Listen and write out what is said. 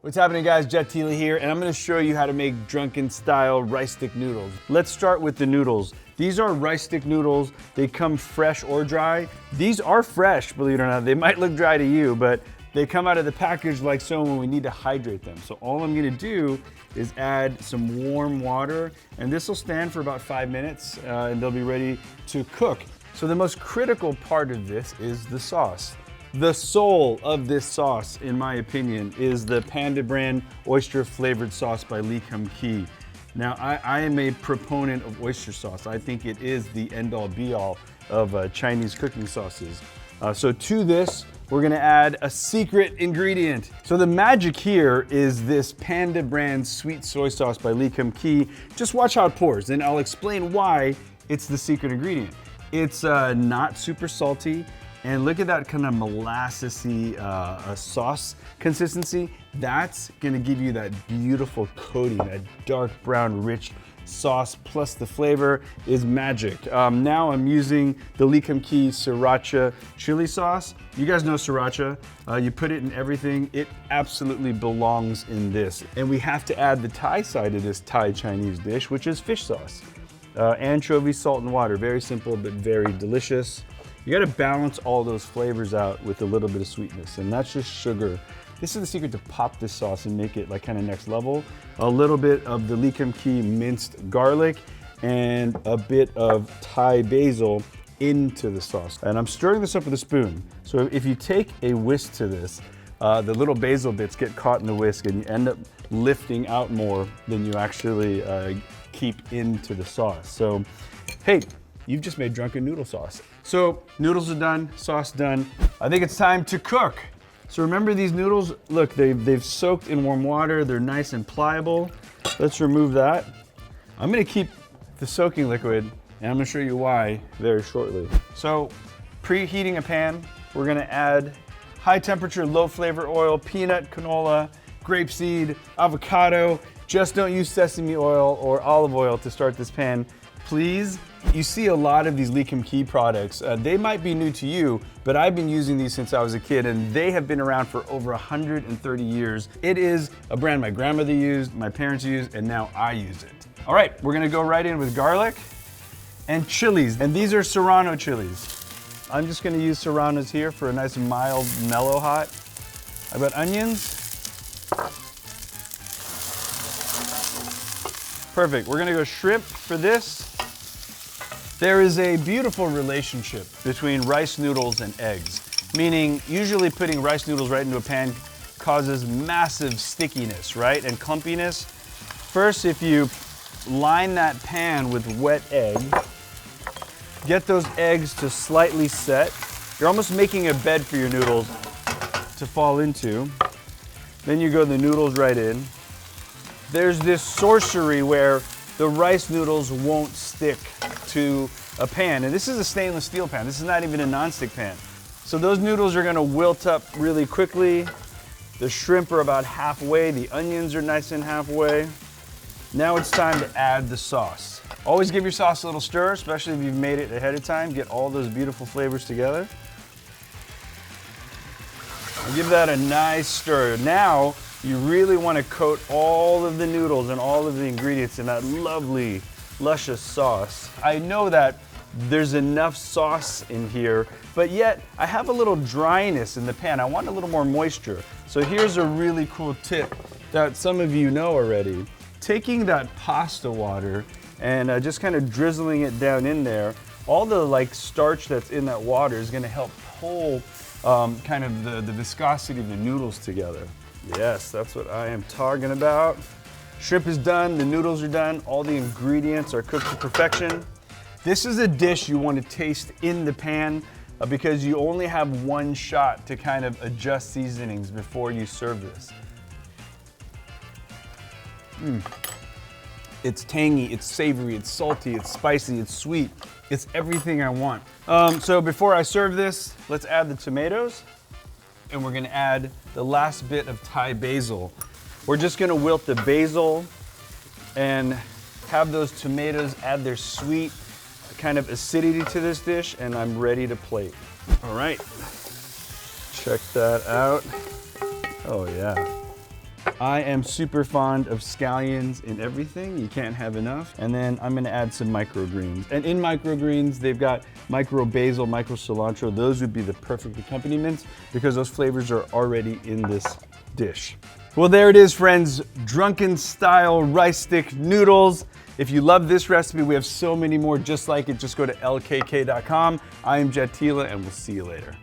What's happening, guys? Jet Tila here, and I'm gonna show you how to make drunken style rice stick noodles. Let's start with the noodles. These are rice stick noodles. They come fresh or dry. These are fresh, believe it or not. They might look dry to you, but they come out of the package like so when we need to hydrate them. So all I'm gonna do is add some warm water, and this will stand for about 5 minutes, and they'll be ready to cook. So the most critical part of this is the sauce. The soul of this sauce, in my opinion, is the Panda brand oyster flavored sauce by Lee Kum Kee. Now, I am a proponent of oyster sauce. I think it is the end-all be-all of Chinese cooking sauces. So to this, we're gonna add a secret ingredient. So the magic here is this Panda brand sweet soy sauce by Lee Kum Kee. Just watch how it pours, and I'll explain why it's the secret ingredient. It's not super salty. And look at that kind of molassesy sauce consistency. That's gonna give you that beautiful coating, that dark brown, rich sauce, plus the flavor is magic. Now I'm using the Lee Kum Kee Sriracha chili sauce. You guys know Sriracha. You put it in everything. It absolutely belongs in this. And we have to add the Thai side of this Thai Chinese dish, which is fish sauce. Anchovy, salt, and water. Very simple, but very delicious. You gotta balance all those flavors out with a little bit of sweetness, and that's just sugar. This is the secret to pop this sauce and make it like kind of next level. A little bit of the Lee Kum Kee minced garlic and a bit of Thai basil into the sauce. And I'm stirring this up with a spoon. So if you take a whisk to this, the little basil bits get caught in the whisk and you end up lifting out more than you actually keep into the sauce. So, hey, you've just made drunken noodle sauce. So noodles are done, sauce done. I think it's time to cook. So remember these noodles, look, they've soaked in warm water. They're nice and pliable. Let's remove that. I'm gonna keep the soaking liquid, and I'm gonna show you why very shortly. So preheating a pan, we're gonna add high temperature, low flavor oil, peanut, canola, grapeseed, avocado. Just don't use sesame oil or olive oil to start this pan, please. You see a lot of these Lee Kum Kee products. They might be new to you, but I've been using these since I was a kid, and they have been around for over 130 years. It is a brand my grandmother used, my parents used, and now I use it. All right, we're gonna go right in with garlic and chilies, and these are Serrano chilies. I'm just gonna use Serranos here for a nice mild, mellow hot. I've got onions. Perfect, we're gonna go shrimp for this. There is a beautiful relationship between rice noodles and eggs, meaning usually putting rice noodles right into a pan causes massive stickiness, right, and clumpiness. First, if you line that pan with wet egg, get those eggs to slightly set. You're almost making a bed for your noodles to fall into. Then you go the noodles right in. There's this sorcery where the rice noodles won't stick to a pan. And this is a stainless steel pan. This is not even a nonstick pan. So those noodles are gonna wilt up really quickly. The shrimp are about halfway. The onions are nice and halfway. Now it's time to add the sauce. Always give your sauce a little stir, especially if you've made it ahead of time. Get all those beautiful flavors together. And give that a nice stir. Now, you really want to coat all of the noodles and all of the ingredients in that lovely, luscious sauce. I know that there's enough sauce in here, but yet I have a little dryness in the pan. I want a little more moisture. So here's a really cool tip that some of you know already. Taking that pasta water and just kind of drizzling it down in there, all the starch that's in that water is gonna help pull kind of the viscosity of the noodles together. Yes, that's what I am talking about. Shrimp is done, the noodles are done, all the ingredients are cooked to perfection. This is a dish you want to taste in the pan because you only have one shot to kind of adjust seasonings before you serve this. It's tangy, it's savory, it's salty, it's spicy, it's sweet. It's everything I want. So before I serve this, let's add the tomatoes. And we're gonna add the last bit of Thai basil. We're just gonna wilt the basil and have those tomatoes add their sweet kind of acidity to this dish, and I'm ready to plate. All right, check that out. Oh yeah. I am super fond of scallions in everything. You can't have enough. And then I'm gonna add some microgreens. And in microgreens, they've got micro basil, micro cilantro. Those would be the perfect accompaniments because those flavors are already in this dish. Well, there it is, friends. Drunken style rice stick noodles. If you love this recipe, we have so many more just like it. Just go to lkk.com. I am Jet Tila, and we'll see you later.